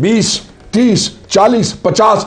20, 30, 40, 50,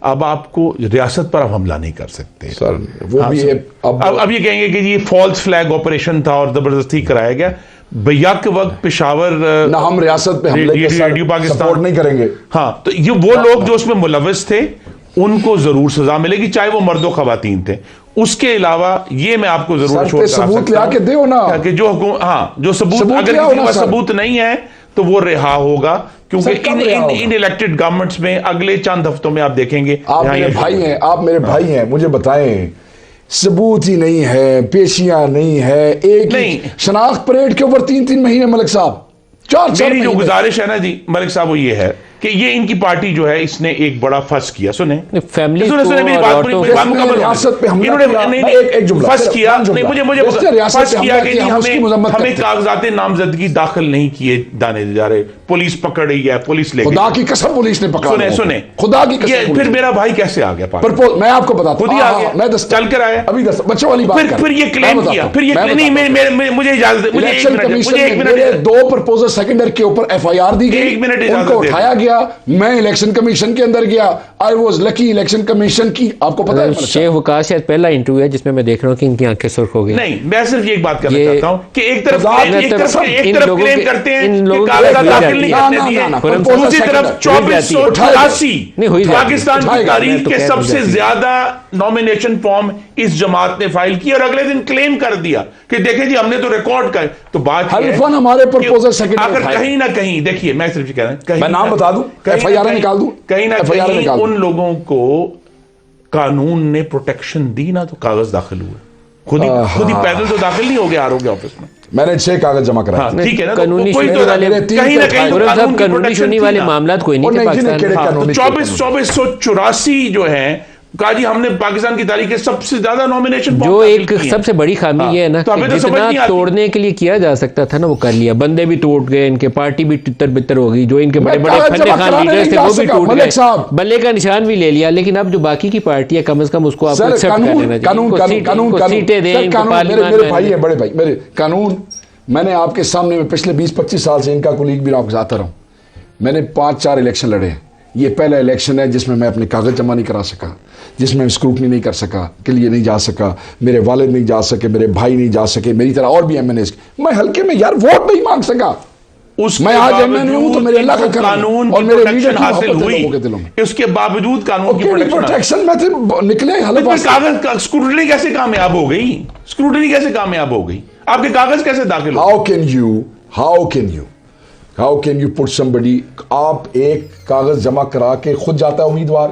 اب آپ کو ریاست پر اب حملہ نہیں کر سکتے سر وہ بھی اب یہ کہیں گے کہ یہ فالس فلیگ آپریشن تھا اور زبردستی کرایا گیا بیک وقت پشاور نہ ہم ریاست پہ حملے کے ریڈیو پاکستان سپورٹ نہیں کریں گے. ہاں تو یہ وہ لوگ جو اس میں ملوث تھے ان کو ضرور سزا ملے گی چاہے وہ مرد و خواتین تھے. اس کے علاوہ یہ میں آپ کو ضرور چھوڑ ثبوت لیا کے دیو نا کہ جو جو ثبوت اگر کسی کے پاس ثبوت نہیں ہے تو وہ رہا ہوگا کیونکہ ان الیکٹڈ گورنمنٹس میں اگلے چند ہفتوں میں آپ دیکھیں گے. آپ میرے بھائی ہیں مجھے بتائیں ثبوت ہی نہیں ہے پیشیاں نہیں ہے ایک شناخت پریڈ کے اوپر 3 مہینے ملک صاحب میری جو گزارش ہے نا جی ملک صاحب وہ یہ ہے کہ یہ ان کی پارٹی جو ہے اس نے ایک بڑا فرض کیا سنیں فیملی ہمیں کاغذات نامزدگی داخل نہیں کیے جانے جا رہے پولیس پکڑ رہی ہے پولیس لے خدا کی قسم پولیس نے پکڑا سنیں خدا کی قسم پھر میرا بھائی کیسے آ گیا میں آپ کو بتاتا خود ہی آ گیا میں چل کر آیا ابھی بچوں والی بات پھر یہ کلیم کیا پھر یہ نہیں مجھے اجازت مجھے ایک منٹ 2 پرپوزل سیکنڈر کے اوپر FIR دی گئی ان کو اٹھایا گیا میں الیکشن کمیشن کے اندر گیا I was lucky election commission کی آپ کو پتا ہے شیخ وقاص شاید پہلا انٹرویو ہے جس میں دیکھ رہا ہوں کہ ان کی آنکھیں سرخ ہو گئی. نہیں میں صرف یہ ایک بات کرنا چاہتا ہوں کہ ایک طرف کلیم کرتے ہیں کہ کاغذات داخل نہیں کرنے دیے دوسری طرف 2488 پاکستان کی تاریخ کے سب سے زیادہ نامینیشن فارم اس جماعت نے فائل کی اور اگلے دن کلیم کر دیا کہ دیکھیں جی ہم نے تو ریکارڈ کر تو بات ہمارے پرپوزل سیکنڈر اگر کہیں نہ کہیں دیکھیے میں صرف یہ کہہ رہا ہوں میں نام بتا دوں FIR نکال دوں کہیں نہ کہیں ان لوگوں کو قانون نے پروٹیکشن دی نا تو کاغذ داخل ہوئے خود ہی پیدل تو داخل نہیں ہو گیا RO آفس میں نے 6 کاغذ جمع کرائے ٹھیک ہے نا قانونی شنی والے معاملات کوئی نہیں تھے پاکستان 2484 جو ہے کہا جی ہم نے پاکستان کی تاریخ کے سب سے زیادہ نومینیشن جو ایک سب سے بڑی خامی یہ ہے نا کہ جتنا توڑنے کے لیے کیا جا سکتا تھا نا وہ کر لیا. بندے بھی ٹوٹ گئے ان کے پارٹی بھی تتر بتر ہو گئی جو ان کے بڑے بڑے فن خان لیڈر تھے وہ بھی ٹوٹ گئے بلے کا نشان بھی لے لیا. لیکن اب جو باقی کی پارٹی ہے کم از کم اس کو آپ ایکسپٹ کر لینا چاہیے سیٹیں دیں ان کو پارلیمان میں. بڑے بھائی میرے قانون میں نے آپ کے سامنے میں پچھلے 20-25 سال سے ان کا کولیگ بھی آپ آتا رہا ہوں. میں نے 5-4 الیکشن لڑے ہیں. یہ پہلا الیکشن ہے جس میں اپنے کاغذ جمع نہیں کرا سکا جس میں اسکروٹنی نہیں کر سکا کے لیے نہیں جا سکا میرے والد نہیں جا سکے میرے بھائی نہیں جا سکے میری طرح اور بھی MNAs میں ہلکے میں یار ووٹ نہیں مانگ سکا. میں آج MNA ہوں تو میرے اللہ کا قانون اور میرے لیڈر کی حاصل ہوئی اس کے باوجود قانون کی پروٹیکشن میں تھے نکلے کاغذ اسکروٹنی کیسے کامیاب ہو گئی اسکروٹنی کیسے کامیاب ہو گئی آپ کے کاغذ کیسے داخل ہو How can you put somebody آپ ایک کاغذ جمع کرا کے خود جاتا ہے امیدوار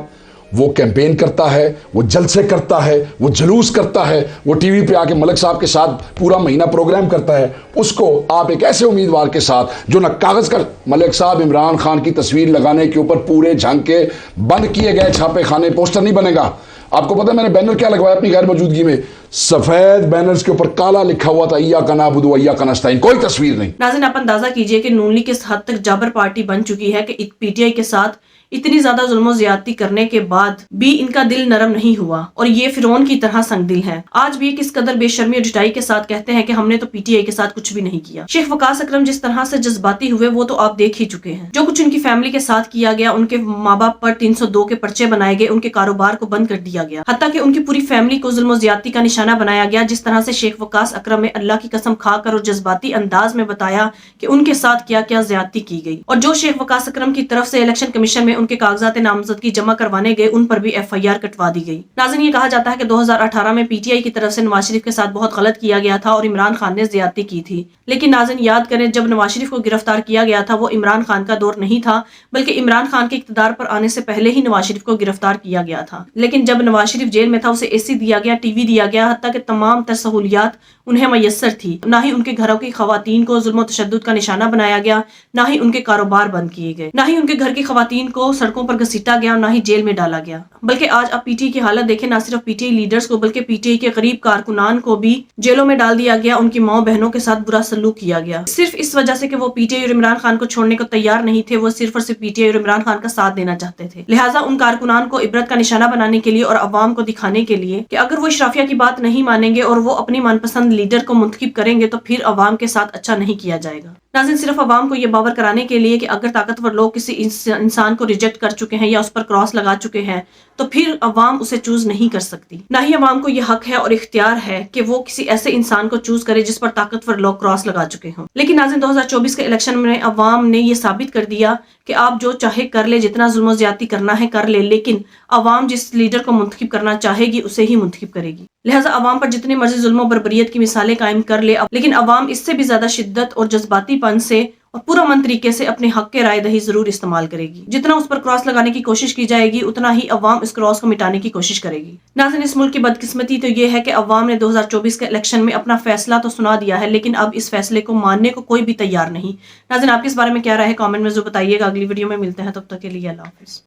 وہ کیمپین کرتا ہے وہ جلسے کرتا ہے وہ جلوس کرتا ہے وہ ٹی وی پہ آ کے ملک صاحب کے ساتھ پورا مہینہ پروگرام کرتا ہے اس کو آپ ایک ایسے امیدوار کے ساتھ جو نہ کاغذ کا ملک صاحب عمران خان کی تصویر لگانے کے اوپر پورے جھنگ کے بند کیے گئے چھاپے خانے پوسٹر نہیں بنے گا. آپ کو پتا ہے میں نے بینر کیا لگوایا اپنی غیر موجودگی میں سفید بینرز کے اوپر کالا لکھا ہوا تھا ایاک نعبد و ایاک نستعین کوئی تصویر نہیں. ناظرین آپ اندازہ کیجئے کہ نون لیگ کس حد تک جابر پارٹی بن چکی ہے کہ PTI کے ساتھ اتنی زیادہ ظلم و زیادتی کرنے کے بعد بھی ان کا دل نرم نہیں ہوا اور یہ فرعون کی طرح سنگ دل ہے. آج بھی کس قدر بے شرمی اور ڈٹائی کے ساتھ کہتے ہیں کہ ہم نے تو PTI کے ساتھ کچھ بھی نہیں کیا. شیخ وقاص اکرم جس طرح سے جذباتی ہوئے وہ تو آپ دیکھ ہی چکے ہیں. جو کچھ ان کی فیملی کے ساتھ کیا گیا ان کے ماں باپ پر 302 کے پرچے بنائے گئے ان کے کاروبار کو بند کر دیا گیا حتیٰ کہ ان کی پوری فیملی کو ظلم و زیادتی کا نشانہ بنایا گیا. جس طرح سے شیخ وقاص اکرم نے اللہ کی قسم کھا کر اور جذباتی انداز میں بتایا کہ ان کے ساتھ کیا کیا زیادتی کی گئی اور جو شیخ وقاص اکرم کی طرف سے الیکشن کمیشن میں ان کے کاغذات نامزدگی جمع کروانے گئے ان پر بھی FIR کٹوا دی گئی. ناظرین یہ کہا جاتا ہے کہ 2018 میں PTI کی طرف سے نواز شریف کے ساتھ بہت غلط کیا گیا تھا اور عمران خان نے زیادتی کی تھی. لیکن ناظرین یاد کریں جب نواز شریف کو گرفتار کیا گیا تھا وہ عمران خان کا دور نہیں تھا بلکہ عمران خان کے اقتدار پر آنے سے پہلے ہی نواز شریف کو گرفتار کیا گیا تھا. لیکن جب نواز شریف جیل میں تھا اسے AC دیا گیا TV دیا گیا حتیٰ کہ تمام تر سہولیات انہیں میسر تھی. نہ ہی ان کے گھروں کی خواتین کو ظلم و تشدد کا نشانہ بنایا گیا نہ ہی ان کے کاروبار بند کیے گئے نہ ہی ان کے گھر کی خواتین کو سڑکوں پر گھسیٹا گیا نہ ہی جیل میں ڈالا گیا. بلکہ آج آپ PTI کی حالت دیکھیں نہ صرف PTI لیڈرز کو بلکہ PTI کے قریب کارکنان کو بھی جیلوں میں ڈال دیا گیا ان کی ماں بہنوں کے ساتھ برا سلوک کیا گیا صرف اس وجہ سے کہ وہ PTI اور عمران خان کو چھوڑنے کو تیار نہیں تھے. وہ صرف اور صرف PTI اور عمران خان کا ساتھ دینا چاہتے تھے. لہٰذا ان کارکنان کو عبرت کا نشانہ بنانے کے لیے اور عوام کو دکھانے کے لیے کہ اگر وہ اشرافیہ کی بات نہیں مانیں گے اور وہ اپنی من پسند لیڈر کو منتخب کریں گے تو پھر عوام کے ساتھ اچھا نہیں کیا جائے گا. ناظرین صرف عوام کو یہ باور کرانے کے لیے کہ اگر طاقتور لوگ کسی انسان کو ریجیکٹ کر چکے ہیں یا اس پر کراس لگا چکے ہیں تو پھر عوام اسے چوز نہیں کر سکتی. نہ ہی عوام کو یہ حق ہے اور اختیار ہے کہ وہ کسی ایسے انسان کو چوز کرے جس پر طاقتور لوگ کراس لگا چکے ہوں. لیکن ناظرین 2024 کے الیکشن میں عوام نے یہ ثابت کر دیا کہ آپ جو چاہے کر لے، جتنا ظلم و زیادتی کرنا ہے کر لے، لیکن عوام جس لیڈر کو منتخب کرنا چاہے گی اسے ہی منتخب کرے گی. لہٰذا عوام پر جتنے مرضی ظلم و بربریت کی مثالیں قائم کر لے، لیکن عوام اس سے بھی زیادہ شدت اور جذباتی پن سے اور پرامن طریقے سے اپنے حق کے رائے دہی ضرور استعمال کرے گی. جتنا اس پر کراس لگانے کی کوشش کی جائے گی اتنا ہی عوام اس کراس کو مٹانے کی کوشش کرے گی. ناظرین اس ملک کی بدقسمتی تو یہ ہے کہ عوام نے 2024 کے الیکشن میں اپنا فیصلہ تو سنا دیا ہے، لیکن اب اس فیصلے کو ماننے کو کوئی بھی تیار نہیں. ناظرین آپ کے اس بارے میں کیا رائے ہے کامنٹ میں ضرور بتائیے گا. اگلی ویڈیو میں ملتے ہیں، تب تک کے لیے اللہ حافظ.